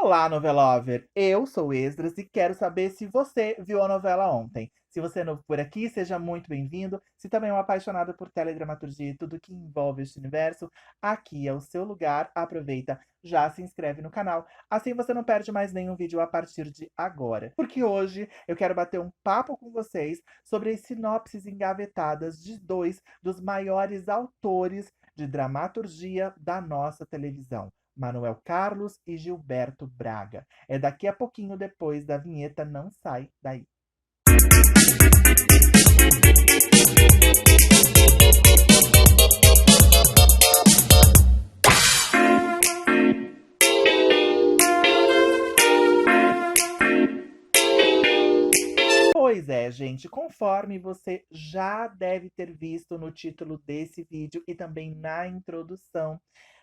Olá, novelover! Eu sou o Esdras e quero saber se você viu a novela ontem. Se você é novo por aqui, seja muito bem-vindo. Se também é um apaixonado por teledramaturgia e tudo que envolve este universo, aqui é o seu lugar. Aproveita, já se inscreve no canal, assim você não perde mais nenhum vídeo a partir de agora. Porque hoje eu quero bater um papo com vocês sobre as sinopses engavetadas de dois dos maiores autores de dramaturgia da nossa televisão. Manuel Carlos e Gilberto Braga. É daqui a pouquinho depois da vinheta, não sai daí. Pois é, gente, conforme você já deve ter visto no título desse vídeo e também na introdução,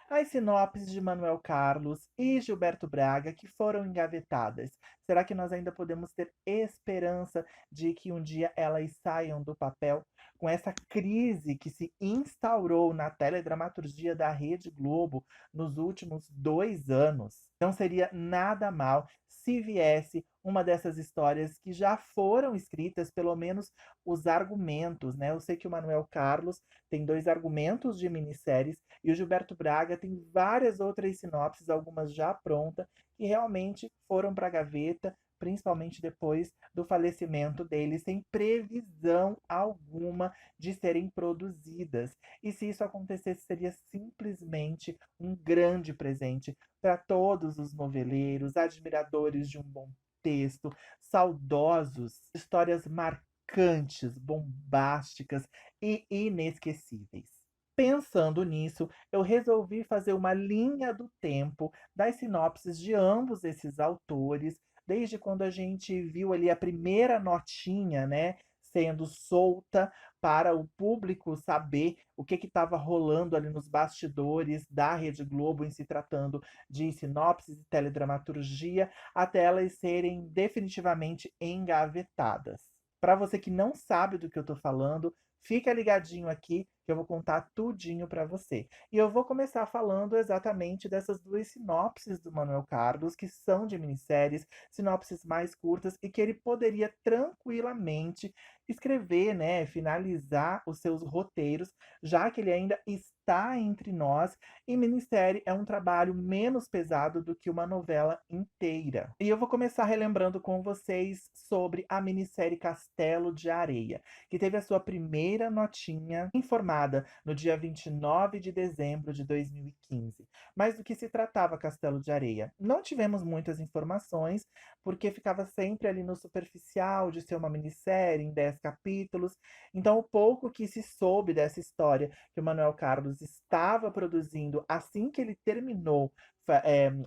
as sinopses de Manuel Carlos e Gilberto Braga que foram engavetadas. Será que nós ainda podemos ter esperança de que um dia elas saiam do papel? Com essa crise que se instaurou na teledramaturgia da Rede Globo nos últimos 2 anos, não seria nada mal se viesse uma dessas histórias que já foram escritas, pelo menos os argumentos, né? Eu sei que o Manuel Carlos tem 2 argumentos de minisséries e o Gilberto Braga tem várias outras sinopses, algumas já prontas, que realmente foram para a gaveta, principalmente depois do falecimento dele, sem previsão alguma de serem produzidas. E se isso acontecesse, seria simplesmente um grande presente para todos os noveleiros, admiradores de um bom texto, saudosos, histórias marcantes, bombásticas e inesquecíveis. Pensando nisso, eu resolvi fazer uma linha do tempo das sinopses de ambos esses autores, desde quando a gente viu ali a primeira notinha, né, sendo solta para o público saber o que estava rolando ali nos bastidores da Rede Globo em se tratando de sinopses e teledramaturgia, até elas serem definitivamente engavetadas. Para você que não sabe do que eu estou falando, fica ligadinho aqui que eu vou contar tudinho para você. E eu vou começar falando exatamente dessas 2 sinopses do Manuel Carlos, que são de minisséries, sinopses mais curtas e que ele poderia tranquilamente escrever, né, finalizar os seus roteiros, já que ele ainda está entre nós, e minissérie é um trabalho menos pesado do que uma novela inteira. E eu vou começar relembrando com vocês sobre a minissérie Castelo de Areia, que teve a sua primeira notinha informada no dia 29 de dezembro de 2015. Mas do que se tratava Castelo de Areia? Não tivemos muitas informações, porque ficava sempre ali no superficial de ser uma minissérie em 10 capítulos. Então, o pouco que se soube dessa história que o Manuel Carlos estava produzindo assim que ele terminou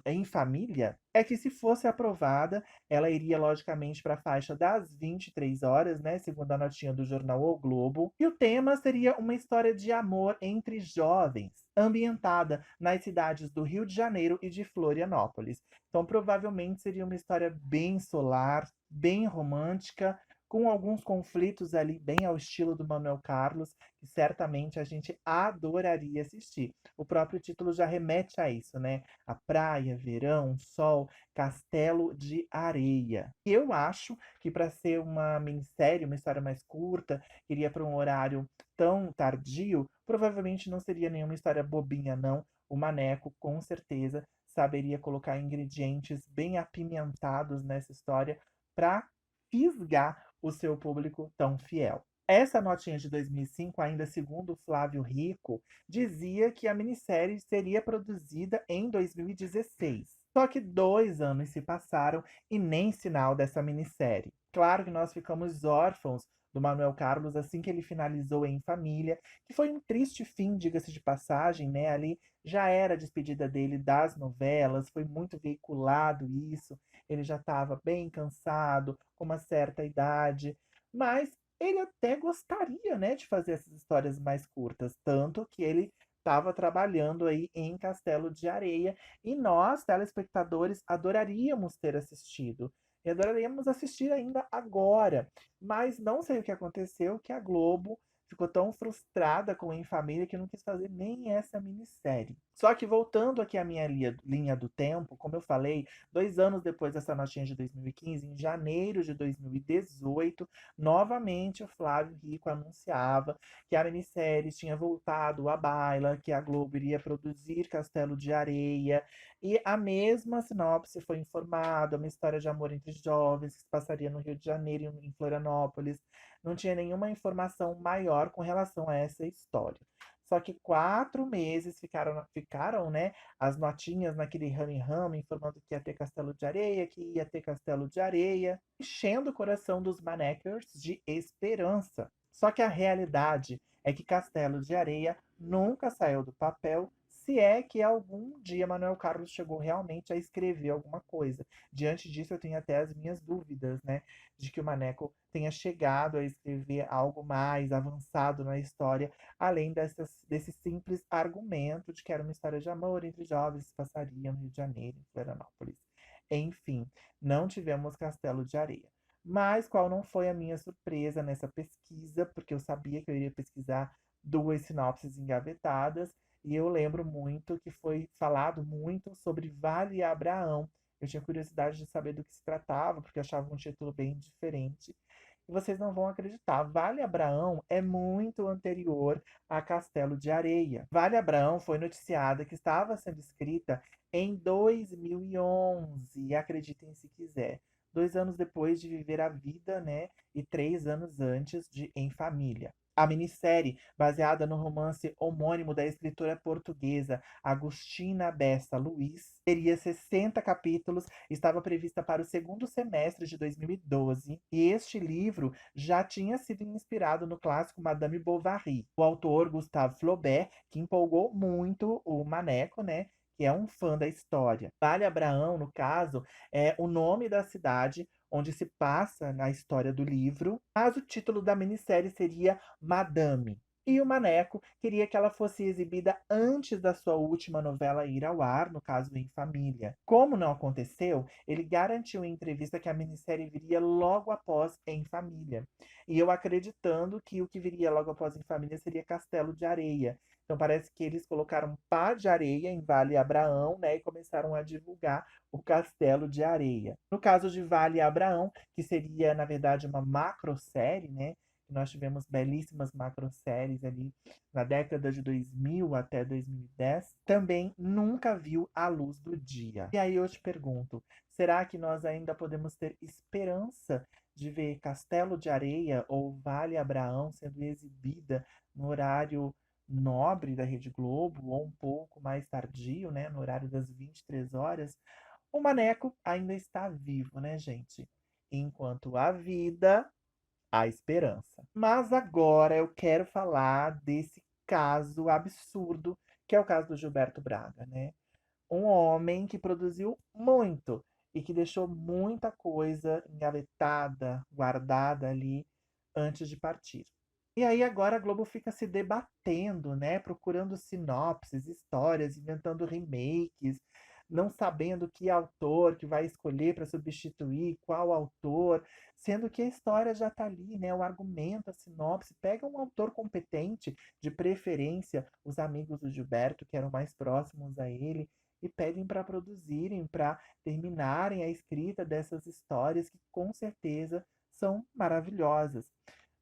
em família, é que se fosse aprovada, ela iria logicamente para a faixa das 23 horas, né, segundo a notinha do jornal O Globo, e o tema seria uma história de amor entre jovens, ambientada nas cidades do Rio de Janeiro e de Florianópolis. Então, provavelmente seria uma história bem solar, bem romântica, com alguns conflitos ali bem ao estilo do Manuel Carlos, que certamente a gente adoraria assistir. O próprio título já remete a isso, né? A praia, verão, sol, Castelo de Areia. Eu acho que para ser uma minissérie, uma história mais curta, que iria para um horário tão tardio, provavelmente não seria nenhuma história bobinha, não. O Maneco, com certeza, saberia colocar ingredientes bem apimentados nessa história para fisgar o seu público tão fiel. Essa notinha de 2005, ainda segundo Flávio Rico, dizia que a minissérie seria produzida em 2016. Só que 2 anos se passaram e nem sinal dessa minissérie. Claro que nós ficamos órfãos do Manuel Carlos assim que ele finalizou Em Família, que foi um triste fim, diga-se de passagem, né? Ali já era a despedida dele das novelas, foi muito veiculado isso, ele já estava bem cansado, com uma certa idade, mas ele até gostaria, né, de fazer essas histórias mais curtas, tanto que ele estava trabalhando aí em Castelo de Areia e nós, telespectadores, adoraríamos ter assistido. E adoraríamos assistir ainda agora, mas não sei o que aconteceu, que a Globo ficou tão frustrada com Em Família que não quis fazer nem essa minissérie. Só que voltando aqui à minha linha do tempo, como eu falei, 2 anos depois dessa notinha de 2015, em janeiro de 2018, novamente o Flávio Rico anunciava que a minissérie tinha voltado à baila, que a Globo iria produzir Castelo de Areia, e a mesma sinopse foi informada, uma história de amor entre jovens que se passaria no Rio de Janeiro e em Florianópolis. Não tinha nenhuma informação maior com relação a essa história. Só que 4 meses ficaram, né, as notinhas naquele rame-rame, informando que ia ter Castelo de Areia, que ia ter Castelo de Areia, enchendo o coração dos Manecers de esperança. Só que a realidade é que Castelo de Areia nunca saiu do papel, se é que algum dia Manuel Carlos chegou realmente a escrever alguma coisa. Diante disso, eu tenho até as minhas dúvidas, né, de que o Maneco tenha chegado a escrever algo mais avançado na história, além desse simples argumento de que era uma história de amor entre jovens que se passaria no Rio de Janeiro, em Florianópolis. Enfim, não tivemos Castelo de Areia. Mas qual não foi a minha surpresa nessa pesquisa, porque eu sabia que eu iria pesquisar 2 sinopses engavetadas, e eu lembro muito que foi falado muito sobre Vale Abraão. Eu tinha curiosidade de saber do que se tratava, porque eu achava um título bem diferente. E vocês não vão acreditar, Vale Abraão é muito anterior a Castelo de Areia. Vale Abraão foi noticiada que estava sendo escrita em 2011, acreditem se quiser. 2 anos depois de Viver a Vida, né? E 3 anos antes de Em Família. A minissérie, baseada no romance homônimo da escritora portuguesa Agostina Bessa Luiz, teria 60 capítulos, estava prevista para o segundo semestre de 2012, e este livro já tinha sido inspirado no clássico Madame Bovary. O autor Gustave Flaubert, que empolgou muito o Maneco, né? Que é um fã da história. Vale Abraão, no caso, é o nome da cidade onde se passa na história do livro, mas o título da minissérie seria Madame. E o Maneco queria que ela fosse exibida antes da sua última novela ir ao ar, no caso Em Família. Como não aconteceu, ele garantiu em entrevista que a minissérie viria logo após Em Família. E eu acreditando que o que viria logo após Em Família seria Castelo de Areia. Então parece que eles colocaram pá de areia em Vale Abraão, né, e começaram a divulgar o Castelo de Areia. No caso de Vale Abraão, que seria, na verdade, uma macrosérie, né? Nós tivemos belíssimas macroséries ali na década de 2000 até 2010, também nunca viu a luz do dia. E aí eu te pergunto, será que nós ainda podemos ter esperança de ver Castelo de Areia ou Vale Abraão sendo exibida no horário nobre da Rede Globo ou um pouco mais tardio, né, no horário das 23 horas? O Maneco ainda está vivo, né, gente? Enquanto há vida, há esperança. Mas agora eu quero falar desse caso absurdo, que é o caso do Gilberto Braga, né? Um homem que produziu muito e que deixou muita coisa engavetada, guardada ali antes de partir. E aí agora a Globo fica se debatendo, né? Procurando sinopses, histórias, inventando remakes, não sabendo que autor que vai escolher para substituir qual autor, sendo que a história já está ali, né? O argumento, a sinopse, pega um autor competente, de preferência os amigos do Gilberto, que eram mais próximos a ele, e pedem para produzirem, para terminarem a escrita dessas histórias que com certeza são maravilhosas.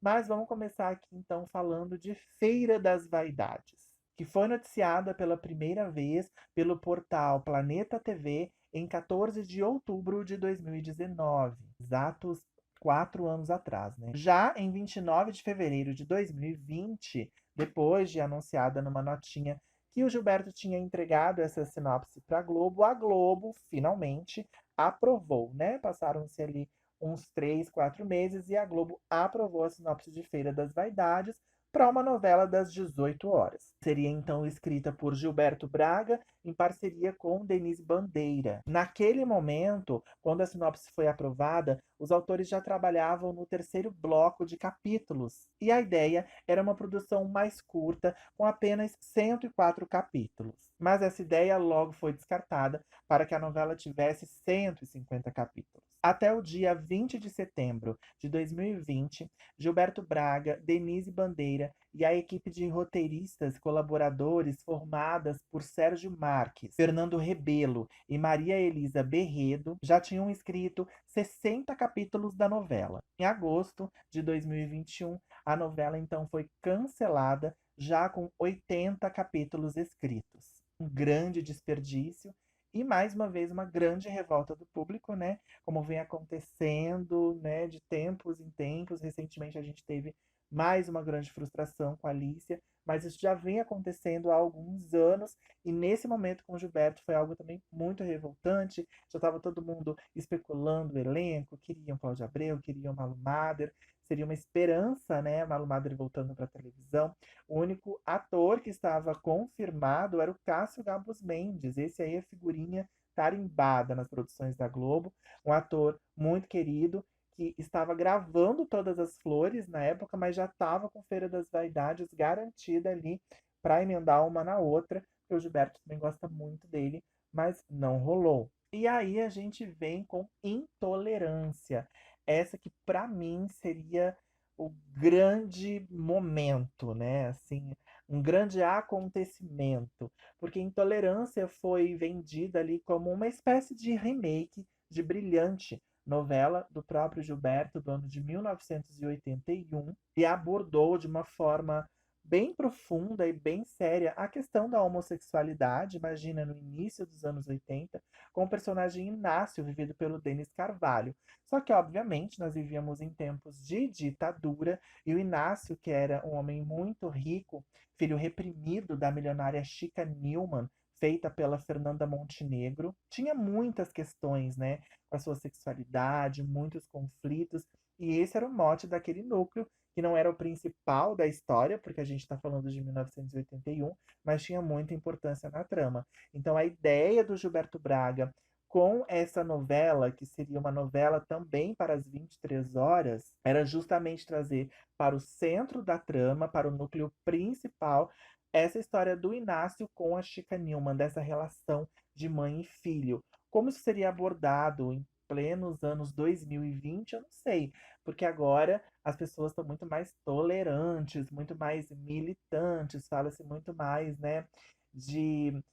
Mas vamos começar aqui então falando de Feira das Vaidades, que foi noticiada pela primeira vez pelo portal Planeta TV em 14 de outubro de 2019, exatos 4 anos atrás, né? Já em 29 de fevereiro de 2020, depois de anunciada numa notinha que o Gilberto tinha entregado essa sinopse para a Globo finalmente aprovou, né? Passaram-se ali uns 3, 4 meses e a Globo aprovou a sinopse de Feira das Vaidades para uma novela das 18 horas. Seria então escrita por Gilberto Braga em parceria com Denise Bandeira. Naquele momento, quando a sinopse foi aprovada, os autores já trabalhavam no terceiro bloco de capítulos. E a ideia era uma produção mais curta, com apenas 104 capítulos. Mas essa ideia logo foi descartada para que a novela tivesse 150 capítulos. Até o dia 20 de setembro de 2020, Gilberto Braga, Denise Bandeira e a equipe de roteiristas colaboradores formadas por Sérgio Marques, Fernando Rebelo e Maria Elisa Berredo já tinham escrito 60 capítulos da novela. Em agosto de 2021, a novela então foi cancelada já com 80 capítulos escritos. Um grande desperdício e mais uma vez uma grande revolta do público, né? Como vem acontecendo, né, de tempos em tempos. Recentemente a gente teve mais uma grande frustração com a Alicia, mas isso já vem acontecendo há alguns anos e nesse momento com o Gilberto foi algo também muito revoltante. Já estava todo mundo especulando o elenco, queriam Cláudia Abreu, queriam Malu Mader, seria uma esperança, né, Malu Mader voltando para a televisão. O único ator que estava confirmado era o Cássio Gabus Mendes. Esse aí é figurinha tarimbada nas produções da Globo, um ator muito querido que estava gravando Todas as Flores na época, mas já estava com Feira das Vaidades garantida ali para emendar uma na outra. O Gilberto também gosta muito dele, mas não rolou. E aí a gente vem com Intolerância, essa que para mim seria o grande momento, né? Assim, um grande acontecimento, porque Intolerância foi vendida ali como uma espécie de remake de Brilhante, novela do próprio Gilberto, do ano de 1981, e abordou de uma forma bem profunda e bem séria a questão da homossexualidade, imagina, no início dos anos 80, com o personagem Inácio, vivido pelo Denis Carvalho. Só que, obviamente, nós vivíamos em tempos de ditadura, e o Inácio, que era um homem muito rico, filho reprimido da milionária Chica Newman, feita pela Fernanda Montenegro, tinha muitas questões, né, com a sua sexualidade, muitos conflitos, e esse era o mote daquele núcleo, que não era o principal da história, porque a gente está falando de 1981, mas tinha muita importância na trama. Então a ideia do Gilberto Braga com essa novela, que seria uma novela também para as 23 horas, era justamente trazer para o centro da trama, para o núcleo principal, essa história do Inácio com a Chica Newman, dessa relação de mãe e filho. Como isso seria abordado em plenos anos 2020, eu não sei, porque agora as pessoas estão muito mais tolerantes, muito mais militantes, fala-se muito mais, né, de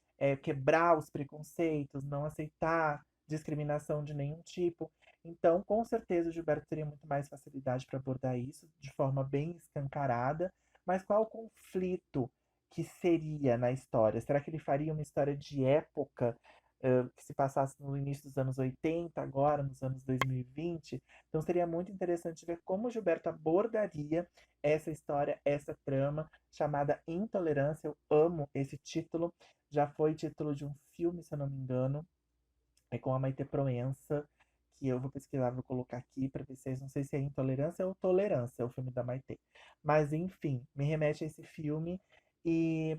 quebrar os preconceitos, não aceitar discriminação de nenhum tipo. Então, com certeza, o Gilberto teria muito mais facilidade para abordar isso de forma bem escancarada. Mas qual o conflito que seria na história? Será que ele faria uma história de época que se passasse no início dos anos 80, agora nos anos 2020? Então seria muito interessante ver como o Gilberto abordaria essa história, essa trama chamada Intolerância. Eu amo esse título. Já foi título de um filme, se eu não me engano. É com a Maite Proença, que eu vou pesquisar, vou colocar aqui para ver se não sei se é Intolerância ou Tolerância, o filme da Maite. Mas enfim, me remete a esse filme e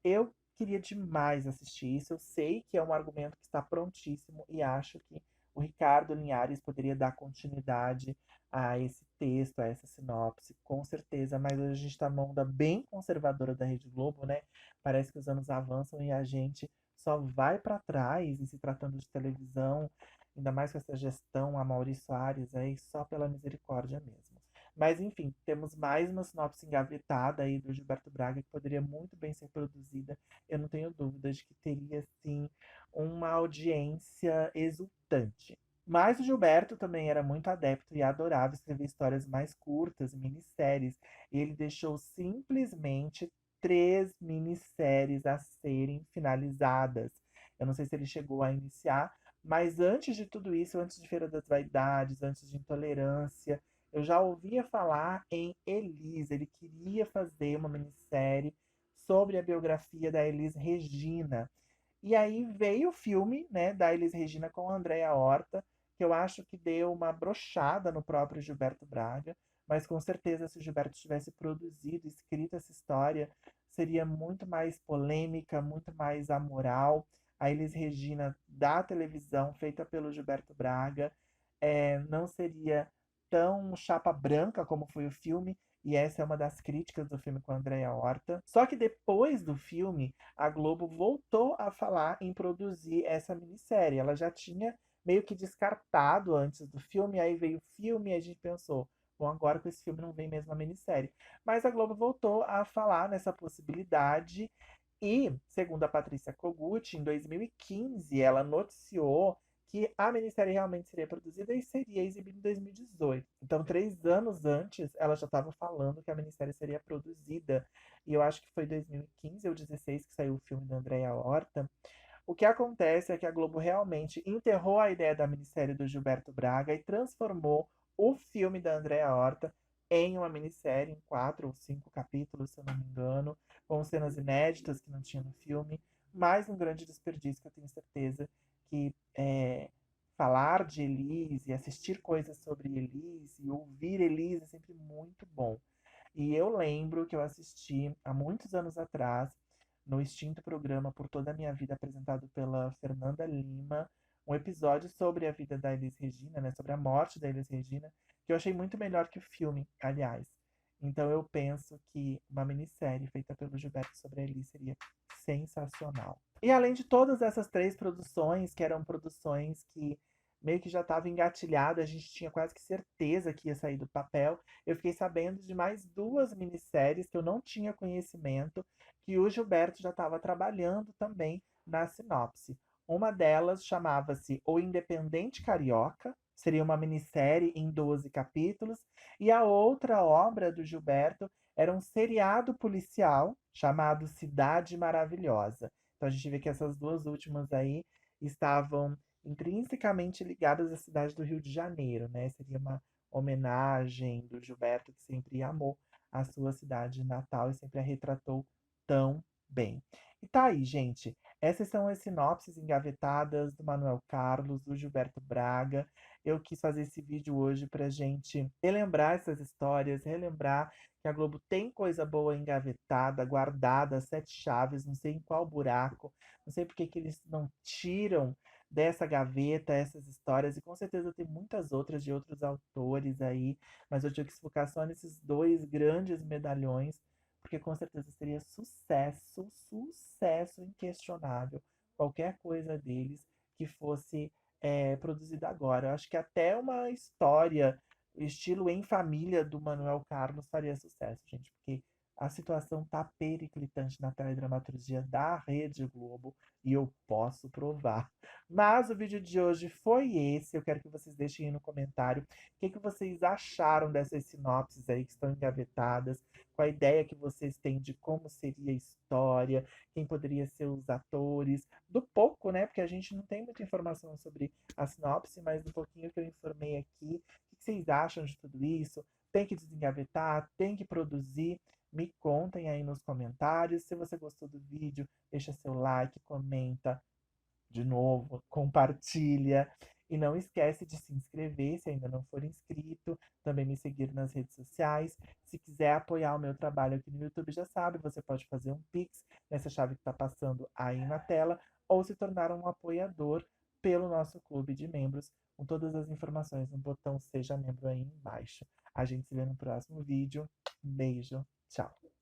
eu queria demais assistir isso. Eu sei que é um argumento que está prontíssimo e acho que o Ricardo Linhares poderia dar continuidade a esse texto, a essa sinopse, com certeza, mas hoje a gente está numa onda bem conservadora da Rede Globo, né? Parece que os anos avançam e a gente só vai para trás, e se tratando de televisão, ainda mais com essa gestão, a Maurício Soares aí, só pela misericórdia mesmo. Mas enfim, temos mais uma sinopse engavetada aí do Gilberto Braga que poderia muito bem ser produzida. Eu não tenho dúvida de que teria sim uma audiência exultante. Mas o Gilberto também era muito adepto e adorava escrever histórias mais curtas, minisséries. E ele deixou simplesmente 3 minisséries a serem finalizadas. Eu não sei se ele chegou a iniciar, mas antes de tudo isso, antes de Feira das Vaidades, antes de Intolerância, eu já ouvia falar em Elis. Ele queria fazer uma minissérie sobre a biografia da Elis Regina. E aí veio o filme, né, da Elis Regina com a Andréa Horta, que eu acho que deu uma brochada no próprio Gilberto Braga, mas com certeza se o Gilberto tivesse produzido, escrito essa história, seria muito mais polêmica, muito mais amoral. A Elis Regina da televisão, feita pelo Gilberto Braga, não seria tão chapa branca como foi o filme, e essa é uma das críticas do filme com a Andréa Horta. Só que depois do filme, a Globo voltou a falar em produzir essa minissérie. Ela já tinha meio que descartado antes do filme, aí veio o filme e a gente pensou, Bom, agora com esse filme não vem mesmo a minissérie. Mas a Globo voltou a falar nessa possibilidade e, segundo a Patrícia Kogut, em 2015, ela noticiou que a minissérie realmente seria produzida e seria exibida em 2018. Então, 3 anos antes, ela já estava falando que a minissérie seria produzida. E eu acho que foi 2015 ou 2016 que saiu o filme da Andréa Horta. O que acontece é que a Globo realmente enterrou a ideia da minissérie do Gilberto Braga e transformou o filme da Andréa Horta em uma minissérie em 4 ou 5 capítulos, se eu não me engano, com cenas inéditas que não tinha no filme. Mais um grande desperdício que eu tenho certeza que falar de Elis e assistir coisas sobre Elis e ouvir Elis é sempre muito bom. E eu lembro que eu assisti há muitos anos atrás, no extinto programa Por Toda a Minha Vida, apresentado pela Fernanda Lima, um episódio sobre a vida da Elis Regina, né, sobre a morte da Elis Regina, que eu achei muito melhor que o filme, aliás. Então eu penso que uma minissérie feita pelo Gilberto sobre a Elis seria sensacional. E além de todas essas 3 produções, que eram produções que meio que já estavam engatilhadas, a gente tinha quase que certeza que ia sair do papel, eu fiquei sabendo de mais 2 minisséries que eu não tinha conhecimento, que o Gilberto já estava trabalhando também na sinopse. Uma delas chamava-se O Independente Carioca, seria uma minissérie em 12 capítulos, e a outra obra do Gilberto era um seriado policial chamado Cidade Maravilhosa. Então a gente vê que essas 2 últimas aí estavam intrinsecamente ligadas à cidade do Rio de Janeiro, né? Seria uma homenagem do Gilberto, que sempre amou a sua cidade natal e sempre a retratou tão bem. E tá aí, gente. Essas são as sinopses engavetadas do Manuel Carlos, do Gilberto Braga. Eu quis fazer esse vídeo hoje pra gente relembrar essas histórias, relembrar que a Globo tem coisa boa engavetada, guardada, 7 chaves, não sei em qual buraco, não sei por que eles não tiram dessa gaveta essas histórias, e com certeza tem muitas outras de outros autores aí, mas eu tive que focar só nesses 2 grandes medalhões, porque com certeza seria sucesso, sucesso inquestionável, qualquer coisa deles que fosse produzida agora. Eu acho que até uma história, estilo Em Família, do Manuel Carlos, faria sucesso, gente, porque a situação tá periclitante na teledramaturgia da Rede Globo e eu posso provar. Mas o vídeo de hoje foi esse. Eu quero que vocês deixem aí no comentário o que vocês acharam dessas sinopses aí que estão engavetadas, qual a ideia que vocês têm de como seria a história, quem poderia ser os atores, do pouco, né? Porque a gente não tem muita informação sobre a sinopse, mas do pouquinho que eu informei aqui, o que vocês acham de tudo isso? Tem que desengavetar, tem que produzir. Me contem aí nos comentários. Se você gostou do vídeo, deixa seu like, comenta, de novo, compartilha. E não esquece de se inscrever se ainda não for inscrito. Também me seguir nas redes sociais. Se quiser apoiar o meu trabalho aqui no YouTube, já sabe, você pode fazer um Pix nessa chave que está passando aí na tela, ou se tornar um apoiador pelo nosso clube de membros, com todas as informações no botão Seja Membro aí embaixo. A gente se vê no próximo vídeo. Um beijo, tchau!